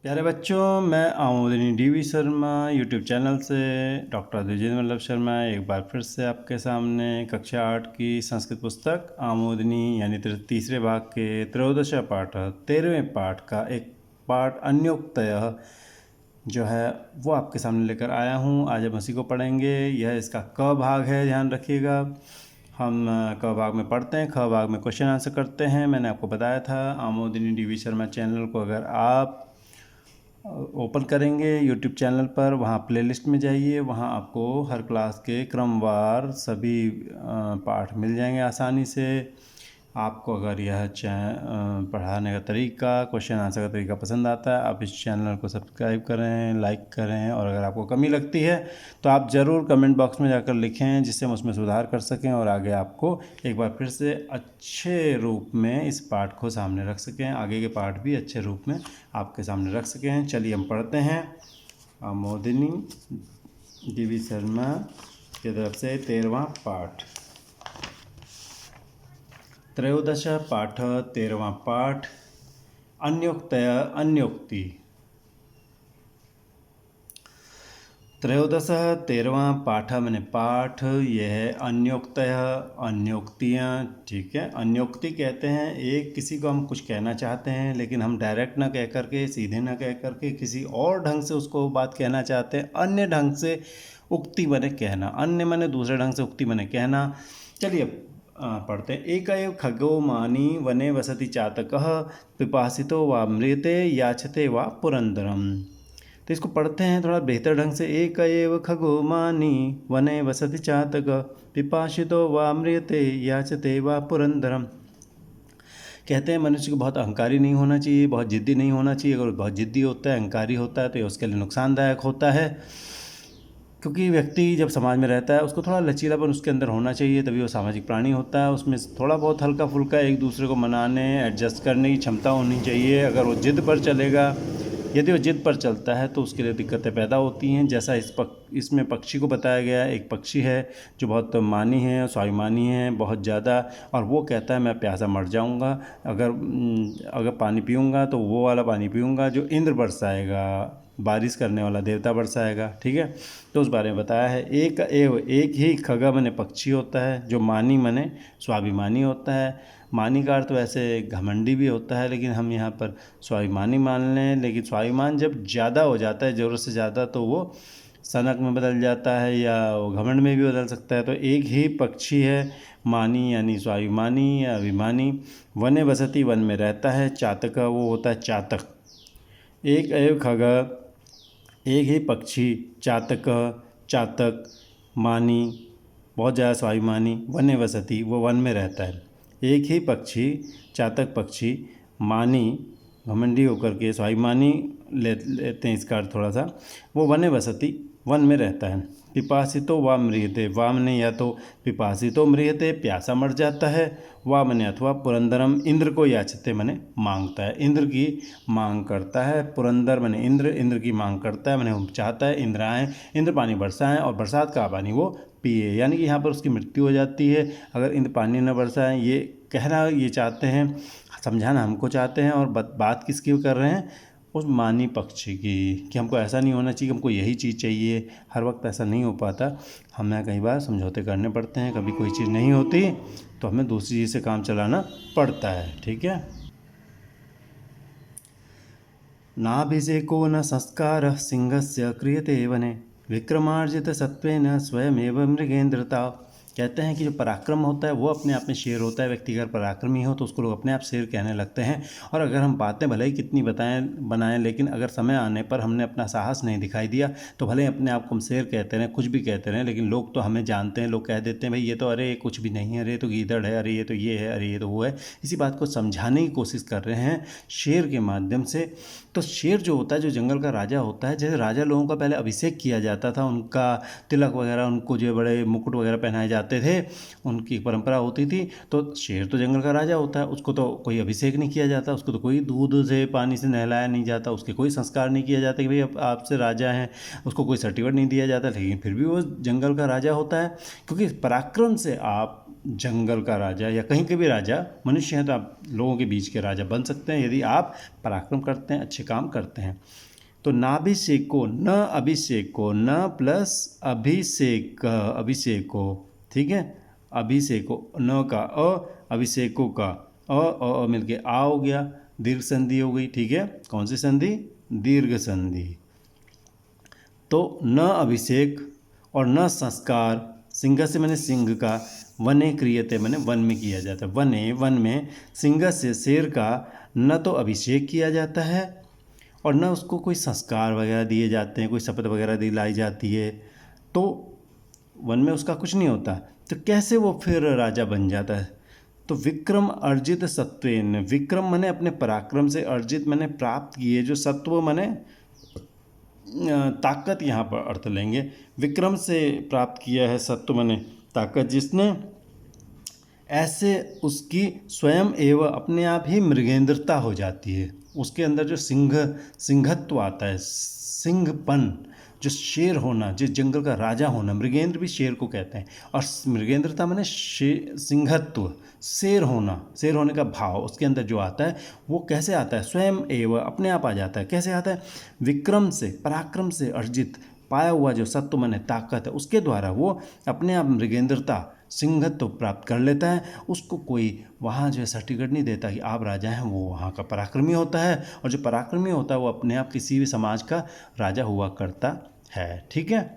प्यारे बच्चों, मैं आमोदिनी डीवी शर्मा यूट्यूब चैनल से डॉक्टर द्विजेंद्र वल्लभ शर्मा एक बार फिर से आपके सामने कक्षा 8 की संस्कृत पुस्तक आमोदिनी यानी तीसरे भाग के त्रयोदश पाठ 13वें पाठ का एक पाठ अन्योक्तयः जो है वो आपके सामने लेकर आया हूँ। आज हम उसी को पढ़ेंगे। यह इसका क भाग है, ध्यान रखिएगा। हम क भाग में पढ़ते हैं, ख भाग में क्वेश्चन आंसर करते हैं। मैंने आपको बताया था आमोदिनी डीवी शर्मा चैनल को अगर आप ओपन करेंगे यूट्यूब चैनल पर, वहाँ प्लेलिस्ट में जाइए, वहाँ आपको हर क्लास के क्रमवार सभी पाठ मिल जाएंगे आसानी से। आपको अगर यह पढ़ाने का तरीका, क्वेश्चन आंसर का तरीका पसंद आता है, आप इस चैनल को सब्सक्राइब करें, लाइक करें, और अगर आपको कमी लगती है तो आप ज़रूर कमेंट बॉक्स में जाकर लिखें, जिससे हम उसमें सुधार कर सकें और आगे आपको एक बार फिर से अच्छे रूप में इस पाठ को सामने रख सकें, आगे के पाठ भी अच्छे रूप में आपके सामने रख सकें। चलिए हम पढ़ते हैं। आमोदिनी डीवी शर्मा की तरफ से 13वां पाठ, त्रयोदश पाठ 13वां पाठ अन्योक्तय अन्योक्ति। त्रयोदश 13वां पाठ मैंने पाठ, यह है अन्योक्तय अन्योक्तियाँ। ठीक है, अन्योक्ति कहते हैं एक किसी को हम कुछ कहना चाहते हैं लेकिन हम डायरेक्ट ना कह करके, सीधे ना कह करके किसी और ढंग से उसको बात कहना चाहते हैं, अन्य ढंग से। उक्ति बने कहना, अन्य माने दूसरे ढंग से, उक्ति बने कहना। चलिए पढ़ते हैं। एक एव खगो मानी वने वसति चातकः पिपासितो वा म्रियते याचते वा पुरंदरम। तो इसको पढ़ते हैं थोड़ा बेहतर ढंग से। एक एव खगो मानी वने वसति चातक पिपासितो वा म्रियते याचते वा पुरंदरम। कहते हैं मनुष्य को बहुत अहंकारी नहीं होना चाहिए, बहुत जिद्दी नहीं होना चाहिए। अगर बहुत जिद्दी होता है, अहंकारी होता है, तो ये उसके लिए नुकसानदायक होता है, क्योंकि व्यक्ति जब समाज में रहता है उसको थोड़ा लचीलापन उसके अंदर होना चाहिए, तभी वो सामाजिक प्राणी होता है। उसमें थोड़ा बहुत हल्का फुल्का एक दूसरे को मनाने, एडजस्ट करने की क्षमता होनी चाहिए। अगर वो जिद पर चलेगा, यदि वो जिद पर चलता है तो उसके लिए दिक्कतें पैदा होती हैं। जैसा इसमें पक्षी को बताया गया है। एक पक्षी है जो बहुत मानी है, स्वाभिमानी है बहुत ज़्यादा, और वो कहता है मैं प्यासा मर जाऊंगा अगर पानी पीऊँगा तो वो वाला पानी पीऊँगा जो इंद्र बरसाएगा, बारिश करने वाला देवता बरसाएगा। ठीक है, तो उस बारे में बताया है। एक ही खगा मने पक्षी होता है, जो मानी मने स्वाभिमानी होता है। मानी का अर्थ वैसे घमंडी भी होता है, लेकिन हम यहाँ पर स्वाभिमानी मान लें। लेकिन स्वाभिमान जब ज़्यादा हो जाता है, ज़रूरत से ज़्यादा, तो वो सनक में बदल जाता है या वो घमंड में भी बदल सकता है। तो एक ही पक्षी है मानी यानी स्वाभिमानी या अभिमानी। वने बसती, वन में रहता है। चातक, वो होता है चातक। एक एव खगा, एक ही पक्षी, चातक चातक, मानी बहुत ज़्यादा स्वाभिमानी, वने वसती वो वन में रहता है। एक ही पक्षी, चातक पक्षी, मानी घमंडी होकर के, स्वाभिमानी लेते हैं इसका अर्थ थोड़ा सा, वो वने वसती वन में रहता है। पिपासितो वा म्रियते, वाम ने या तो पिपासितो म्रियते प्यासा मर जाता है, वाम ने अथवा पुरंदरम इंद्र को याचते मने मांगता है, इंद्र की मांग करता है। पुरंदर मने इंद्र, इंद्र की मांग करता है मने चाहता है इंद्र आए, इंद्र पानी बरसाएं और बरसात का पानी वो पिए, यानी कि यहाँ पर उसकी मृत्यु हो जाती है अगर इंद्र पानी न बरसाएं। ये कहना ये चाहते हैं, समझाना हमको चाहते हैं, और बात किसकी कर रहे हैं, उस मानी पक्षी की, कि हमको ऐसा नहीं होना चाहिए, हमको यही चीज़ चाहिए। हर वक्त ऐसा नहीं हो पाता, हमें कई बार समझौते करने पड़ते हैं। कभी कोई चीज़ नहीं होती तो हमें दूसरी चीज़ से काम चलाना पड़ता है। ठीक है। नाभिषेको न संस्कार सिंहस्य क्रियते वने विक्रमार्जित सत्वेन स्वयमेव मृगेंद्रता। कहते हैं कि जो पराक्रम होता है वो अपने आप में शेर होता है। व्यक्ति अगर पराक्रमी हो तो उसको लोग अपने आप शेर कहने लगते हैं। और अगर हम बातें भले ही कितनी बनाएं, लेकिन अगर समय आने पर हमने अपना साहस नहीं दिखाई दिया तो भले ही अपने आप को हम शेर कहते रहें, कुछ भी कहते रहें, लेकिन लोग तो हमें जानते हैं। लोग कह देते हैं भाई ये तो, अरे कुछ भी नहीं है, अरे तो गीदड़ है, अरे ये तो ये है, अरे ये तो वो है। इसी बात को समझाने की कोशिश कर रहे हैं शेर के माध्यम से। तो शेर जो होता है, जो जंगल का राजा होता है, जैसे राजा लोगों का पहले अभिषेक किया जाता था, उनका तिलक वगैरह, उनको जो बड़े मुकुट वगैरह पहनाए जाते जाते थे, उनकी परंपरा होती थी। तो शेर तो जंगल का राजा होता है, उसको तो कोई अभिषेक नहीं किया जाता, उसको तो कोई दूध से पानी से नहलाया नहीं जाता, उसके कोई संस्कार नहीं किया जाता कि भाई अब आपसे राजा हैं, उसको कोई सर्टिफिकेट नहीं दिया जाता, लेकिन फिर भी वो जंगल का राजा होता है। क्योंकि पराक्रम से आप जंगल का राजा या कहीं के भी राजा, मनुष्य हैं तो आप लोगों के बीच के राजा बन सकते हैं यदि आप पराक्रम करते हैं, अच्छे काम करते हैं। तो नाभिषेको, न अभिषेको, न प्लस अभिषेक, अभिषेको, ठीक है, अभिषेको, न का अ, अभिषेको का अ मिलके आ हो गया, दीर्घ संधि हो गई, ठीक है। कौन सी संधि? दीर्घ संधि। तो न अभिषेक और न संस्कार, सिंह से मैंने सिंह का, वने क्रियते मैंने वन में किया जाता है, वने वन में, सिंह से शेर का न तो अभिषेक किया जाता है और न उसको कोई संस्कार वगैरह दिए जाते हैं, कोई शपथ वगैरह दिलाई जाती है, तो वन में उसका कुछ नहीं होता। तो कैसे वो फिर राजा बन जाता है? तो विक्रम अर्जित सत्वेन, विक्रम मैंने अपने पराक्रम से, अर्जित मैंने प्राप्त किए, जो सत्व मैंने ताकत यहाँ पर अर्थ लेंगे, विक्रम से प्राप्त किया है सत्व मैंने ताकत, जिसने ऐसे उसकी स्वयं एवं अपने आप ही मृगेंद्रता हो जाती है, उसके अंदर जो सिंहत्व आता है, सिंहपन, जो शेर होना, जो जंगल का राजा होना, मृगेंद्र भी शेर को कहते हैं, और मृगेंद्रता मैंने सिंहत्व, शेर होना, शेर होने का भाव उसके अंदर जो आता है, वो कैसे आता है? स्वयं एवं अपने आप आ जाता है। कैसे आता है? विक्रम से, पराक्रम से अर्जित पाया हुआ जो सत्व माने ताकत है, उसके द्वारा वो अपने आप मृगेंद्रता, सिंहत्व प्राप्त कर लेता है। उसको कोई वहाँ जो है सर्टिफिकेट नहीं देता कि आप राजा हैं, वो वहाँ का पराक्रमी होता है, और जो पराक्रमी होता है वो अपने आप किसी भी समाज का राजा हुआ करता है, ठीक है।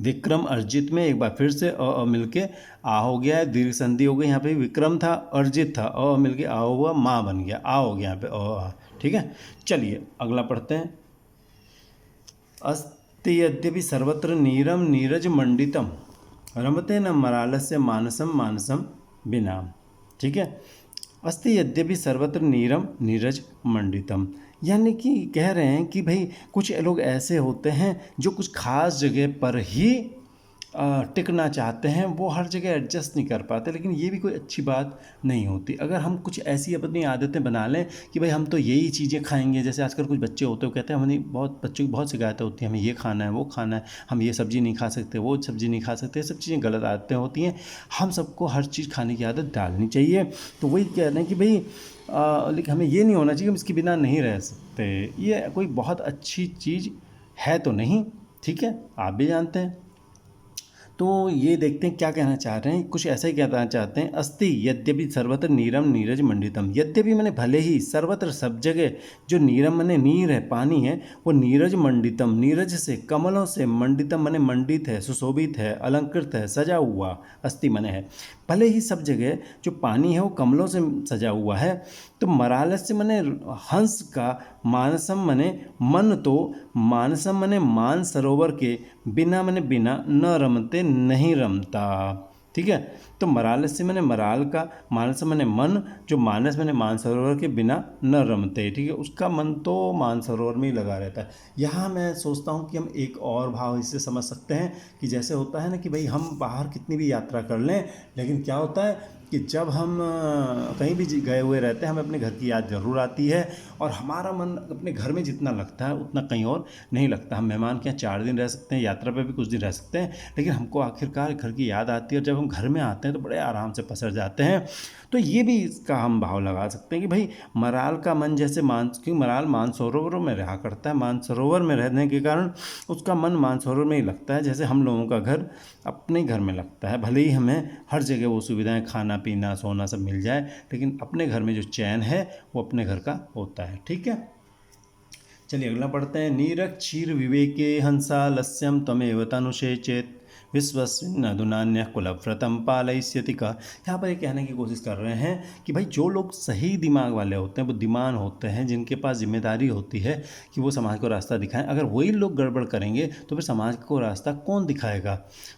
विक्रम अर्जित में एक बार फिर से अ मिलके आ हो गया है, दीर्घ संधि हो गई, यहाँ पे विक्रम था, अर्जित था, अ मिलके आ हुआ, माँ बन गया, आ हो गया यहाँ पे अ, ठीक है। चलिए अगला पढ़ते हैं। अस्ति यद्यपि सर्वत्र नीरम नीरज मंडितम रमते न मरालस्य मानसम मानसम बिना, ठीक है। अस्ति यद्यपि सर्वत्र नीरम नीरज मंडितम, यानी कि कह रहे हैं कि भाई कुछ लोग ऐसे होते हैं जो कुछ खास जगह पर ही टिकना चाहते हैं, वो हर जगह एडजस्ट नहीं कर पाते, लेकिन ये भी कोई अच्छी बात नहीं होती। अगर हम कुछ ऐसी अपनी आदतें बना लें कि भाई हम तो यही चीज़ें खाएंगे, जैसे आजकल कुछ बच्चे होते हैं कहते हैं हमें, बहुत बच्चों की बहुत शिकायतें होती हैं, हमें ये खाना है, वो खाना है, हम ये सब्ज़ी नहीं खा सकते, वो सब्ज़ी नहीं खा सकते, सब चीज़ें गलत आदतें होती हैं। हम सबको हर चीज़ खाने की आदत डालनी चाहिए। तो वही कह रहे हैं कि भाई लेकिन हमें ये नहीं होना चाहिए हम इसके बिना नहीं रह सकते, ये कोई बहुत अच्छी चीज़ है तो नहीं, ठीक है, आप भी जानते हैं। तो ये देखते हैं क्या कहना चाह रहे हैं, कुछ ऐसा ही कहना चाहते हैं। अस्ति यद्यपि सर्वत्र नीरम नीरज मंडितम, यद्यपि मैंने भले ही, सर्वत्र सब जगह, जो नीरम मैंने नीर है, पानी है, वो नीरज मंडितम, नीरज से, कमलों से, मंडितम मैंने मंडित है, सुशोभित है, अलंकृत है, सजा हुआ, अस्ति मैंने है, भले ही सब जगह जो पानी है वो कमलों से सजा हुआ है। तो मरालस्य मैंने हंस का, मानसम मैंने मन, तो मानसम मैंने मान सरोवर के, बिना मैंने बिना, न रमते नहीं रमता, ठीक है। तो मरालस्य मैंने मराल का, मानस मैंने मन, जो मानस मैंने मानसरोवर के बिना न रमते, ठीक है, उसका मन तो मानसरोवर में ही लगा रहता है। यहाँ मैं सोचता हूँ कि हम एक और भाव इससे समझ सकते हैं कि जैसे होता है ना कि भाई हम बाहर कितनी भी यात्रा कर लें, लेकिन क्या होता है कि जब हम कहीं भी गए हुए रहते हैं, हमें अपने घर की याद ज़रूर आती है, और हमारा मन अपने घर में जितना लगता है उतना कहीं और नहीं लगता। हम मेहमान के यहाँ 4 दिन रह सकते हैं, यात्रा पे भी कुछ दिन रह सकते हैं, लेकिन हमको आखिरकार घर की याद आती है, और जब हम घर में आते हैं तो बड़े आराम से पसर जाते हैं। तो ये भी इसका हम भाव लगा सकते हैं कि भाई मराल का मन जैसे क्योंकि मराल मानसरोवरों में रहा करता है, मानसरोवर में रहने के कारण उसका मन मानसरोवर में ही लगता है, जैसे हम लोगों का घर अपने घर में लगता है। भले ही हमें हर जगह वो सुविधाएं, खाना पीना सोना सब मिल जाए, लेकिन अपने घर में जो चैन है वो अपने घर का होता है, ठीक है। चलिए अगला पढ़ते हैं। नीरक क्षीर विवेके हंसा लस्यम तमेव तनुषे चेत विश्वस्मिन् अधुनान्यः कुलव्रतं पालयिष्यति का। यहाँ पर ये कहने की कोशिश कर रहे हैं कि भाई जो लोग सही दिमाग वाले होते हैं, बुद्धिमान होते हैं, जिनके पास जिम्मेदारी होती है कि वो समाज को रास्ता दिखाएं, अगर वही लोग गड़बड़ करेंगे तो फिर समाज को रास्ता कौन दिखाएगा।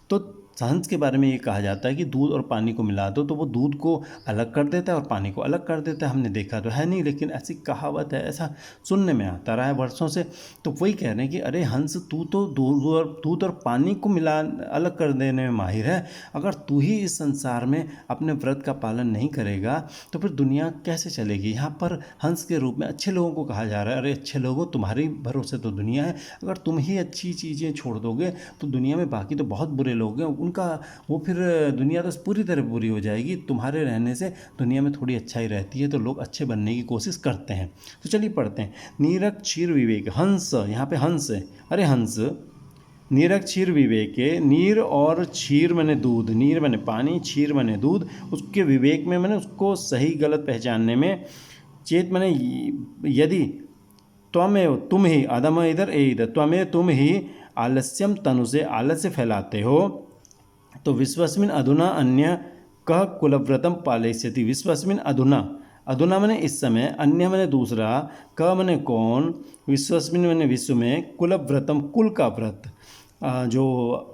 तो हंस के बारे में ये कहा जाता है कि दूध और पानी को मिला दो तो वो दूध को अलग कर देता है और पानी को अलग कर देता है। हमने देखा तो है नहीं, लेकिन ऐसी कहावत है, ऐसा सुनने में आता रहा है वर्षों से। तो वही कह रहे हैं कि अरे हंस, तू तो दूध और पानी को मिला अलग कर देने में माहिर है। अगर तू ही इस संसार में अपने व्रत का पालन नहीं करेगा तो फिर दुनिया कैसे चलेगी। यहाँ पर हंस के रूप में अच्छे लोगों को कहा जा रहा है, अरे अच्छे लोगों, तुम्हारे भरोसे तो दुनिया है, अगर तुम ही अच्छी चीज़ें छोड़ दोगे तो दुनिया में बाकी तो बहुत बुरे लोग हैं, उनका वो फिर दुनिया तो पूरी तरह बुरी हो जाएगी। तुम्हारे रहने से दुनिया में थोड़ी अच्छाई रहती है, तो लोग अच्छे बनने की कोशिश करते हैं। तो चलिए पढ़ते हैं। नीरक क्षीर विवेक, हंस, यहाँ पे हंस है, अरे हंस, नीरक क्षीर विवेके, नीर और क्षीर मैंने दूध, नीर मैंने पानी, क्षीर मैंने दूध, उसके विवेक में मैंने उसको सही गलत पहचानने में, चेत मैंने यदि त्वमेव, तुम ही, अदम इधर ए इधर, त्वमेव तुम ही आलस्यम, तनु से आलस्य फैलाते हो, तो विश्वस्मिन अधुना अन्य कह कुलव्रतम पालयस्यति। विश्वस्मिन अधुना, अधुना मैंने इस समय, अन्य मैंने दूसरा, क मैंने कौन, विश्वस्मिन मैंने विश्व में, कुलव्रतम कुल का व्रत, जो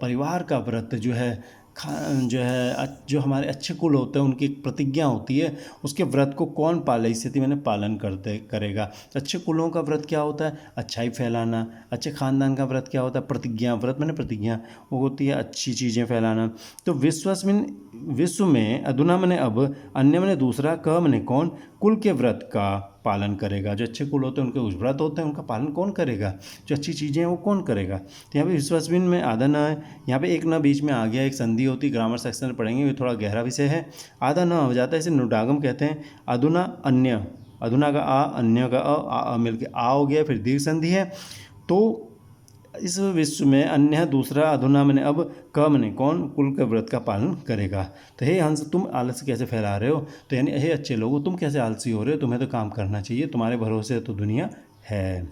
परिवार का व्रत जो है, जो हमारे अच्छे कुल होते हैं उनकी एक प्रतिज्ञा होती है, उसके व्रत को कौन पालयस्यति मैंने पालन करेगा। तो अच्छे कुलों का व्रत क्या होता है, अच्छाई फैलाना। अच्छे खानदान का व्रत क्या होता है, प्रतिज्ञा, व्रत मैंने प्रतिज्ञा, वो होती है अच्छी चीज़ें फैलाना। तो विश्वस्मिन, विश्व में, अधुना मैंने अब, अन्य मैंने दूसरा, क मैंने कौन, कुल के व्रत का पालन करेगा। जो अच्छे कुल होते हैं उनके कुछ व्रत होते हैं, उनका पालन कौन करेगा, जो अच्छी चीज़ें हैं वो कौन करेगा। तो यहाँ पे विश्वस्मिन में आधा न है, यहाँ पे एक न बीच में आ गया, एक संधि होती, ग्रामर सेक्शन में पढ़ेंगे, ये थोड़ा गहरा विषय है। आधा न हो जाता है, इसे नुडागम कहते हैं। अधुना अन्य, अधुना का आ, अन्य का आ मिल के आ हो गया, फिर दीर्घ संधि है। तो इस विश्व में अन्य दूसरा, अधुना मैंने अब, क मैंने कौन, कुल के व्रत का पालन करेगा। तो हे हंस, तुम आलस्य कैसे फैला रहे हो, तो यानी हे अच्छे लोगों, तुम कैसे आलसी हो रहे हो, तुम्हें तो काम करना चाहिए, तुम्हारे भरोसे तो दुनिया है।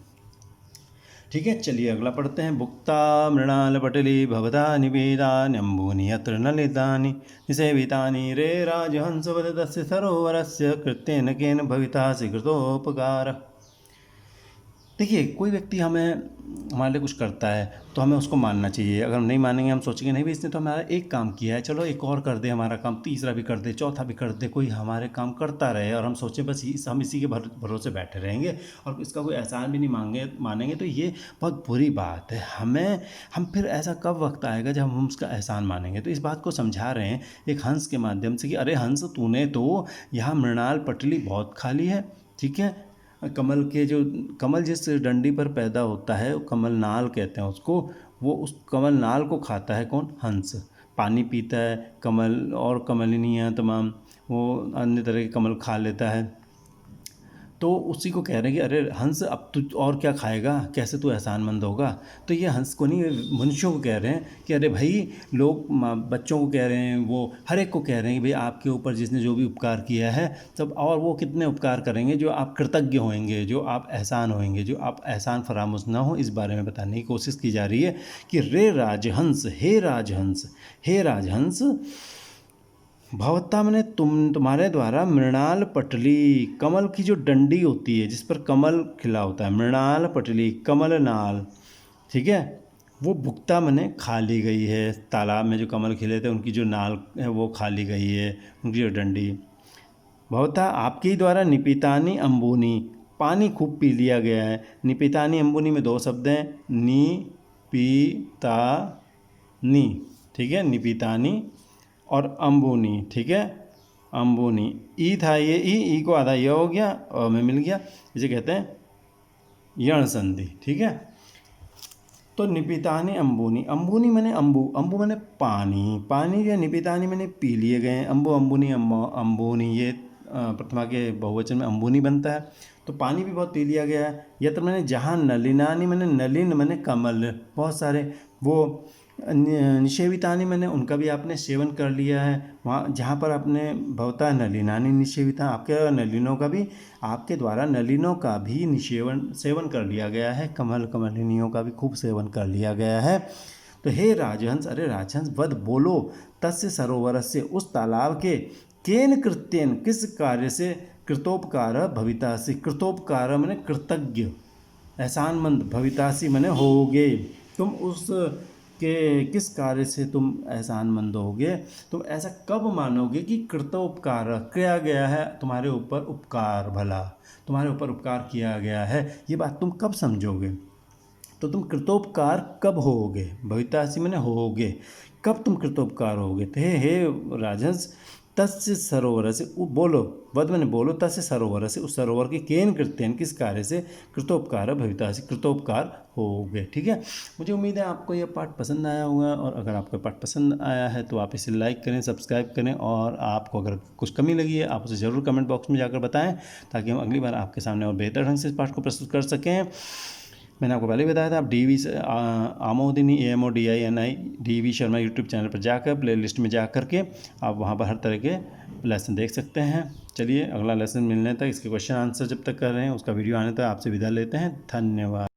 ठीक है, चलिए अगला पढ़ते हैं। भुक्ता मृणाल पटली भवता निवेदानि अम्बूनि यत्र नलितानि निसेवितानि रे राजहंस वदतस्य सरोवरस्य कृत्येन केन भवितासि कृतोपकार। देखिए, कोई व्यक्ति हमारे लिए कुछ करता है तो हमें उसको मानना चाहिए। अगर हम नहीं मानेंगे, हम सोचेंगे नहीं भाई इसने तो हमारा एक काम किया है, चलो एक और कर दे हमारा काम, तीसरा भी कर दे, चौथा भी कर दे, कोई हमारे काम करता रहे और हम सोचें बस हम इसी के भरोसे बैठे रहेंगे और इसका कोई एहसान भी नहीं मानेंगे, तो ये बहुत बुरी बात है। हम फिर ऐसा कब वक्त आएगा जब हम उसका एहसान मानेंगे। तो इस बात को समझा रहे हैं एक हंस के माध्यम से कि अरे हंस, तूने तो यहाँ मृणाल पटली बहुत खाली है, ठीक है, कमल के जो, कमल जिस डंडी पर पैदा होता है कमल नाल कहते हैं उसको, वो उस कमल नाल को खाता है कौन, हंस। पानी पीता है कमल, और कमलिनियाँ तमाम वो अन्य तरह के कमल खा लेता है। तो उसी को कह रहे हैं कि अरे हंस, अब तू और क्या खाएगा, कैसे तू एहसानमंद होगा। तो ये हंस को नहीं, मनुष्यों को कह रहे हैं कि अरे भाई, लोग बच्चों को कह रहे हैं, वो हर एक को कह रहे हैं कि भाई आपके ऊपर जिसने जो भी उपकार किया है तब, और वो कितने उपकार करेंगे जो आप कृतज्ञ होंगे, जो आप एहसान होंगे, जो आप एहसान फरामोश ना हो, इस बारे में बताने की कोशिश की जा रही है कि रे राजहंस, हे राजहंस, हे राजहंस, भवता मैंने तुम्हारे द्वारा मृणाल पटली, कमल की जो डंडी होती है जिस पर कमल खिला होता है, मृणाल पटली, कमल नाल, ठीक है, वो भुक्ता मैंने खा ली गई है। तालाब में जो कमल खिले थे उनकी जो नाल है वो खा ली गई है, उनकी जो डंडी। भवता आपके ही द्वारा निपितानी अम्बूनी, पानी खूब पी लिया गया है। निपितानी अम्बूनी में दो शब्द हैं, नी पी ता नी, ठीक है, निपितानी और अम्बूनी, ठीक है, अम्बूनी, ई था ये, ई को आधा ये हो गया और में मिल गया, इसे कहते हैं यण संधि, ठीक है। तो निपितानी अम्बूनी, अम्बूनी मैंने अम्बू, अम्बू मैंने पानी, पानी या निपितानी मैंने पी लिए गए हैं। अम्बू, अम्बूनी, अम्बूनी, ये प्रथमा के बहुवचन में अम्बूनी बनता है। तो पानी भी बहुत पी लिया गया है। या तो मैंने जहाँ नलिनानी मैंने, नलिन मैंने कमल, बहुत सारे, वो निषेवितानी मैंने उनका भी आपने सेवन कर लिया है। वहाँ जहाँ पर आपने भवता नलिनानी निषेविता, आपके नलिनों का भी, आपके द्वारा नलिनों का भी सेवन कर लिया गया है, कमल कमलिनियों का भी खूब सेवन कर लिया गया है। तो हे राजहंस, अरे राजहंस, वद बोलो, तस्य सरोवर से, उस तालाब के, केन कृत्येन, किस कार्य से, कृतोपकार भवितासी, कृतोपकार मैंने कृतज्ञ, एहसानमंद, भवितासी मैंने होगे, तुम उस किस कार्य से तुम एहसानमंद होगे? तुम ऐसा कब मानोगे कि कृतोपकार किया गया है तुम्हारे ऊपर, उपकार भला तुम्हारे ऊपर उपकार किया गया है, ये बात तुम कब समझोगे? तो तुम कृतोपकार कब होगे? भवितासी मैंने होगे, कब तुम कृतोपकार होगे? तो हे राजहंस, तस्य सरोवर से बोलो, वध मैंने बोलो, तस्य सरोवर से, उस सरोवर के केन कृत्यन किस कार्य से कृतोपकार भवितासी कृतोपकार होगे। ठीक है, मुझे उम्मीद है आपको यह पाठ पसंद आया होगा, और अगर आपको पाठ पसंद आया है तो आप इसे लाइक करें, सब्सक्राइब करें, और आपको अगर कुछ कमी लगी है आप उसे ज़रूर कमेंट बॉक्स में जाकर बताएं, ताकि हम अगली बार आपके सामने और बेहतर ढंग से इस पाठ को प्रस्तुत कर सकें। मैंने आपको पहले बताया था, आप DV आमोदिनी AMODINI DV Sharma YouTube channel पर जाकर प्ले लिस्ट में जा कर के आप वहाँ पर हर तरह के लेसन देख सकते हैं। चलिए, अगला लेसन मिलने तक, इसके क्वेश्चन आंसर जब तक कर रहे हैं, उसका वीडियो आने तक आपसे विदा लेते हैं। धन्यवाद।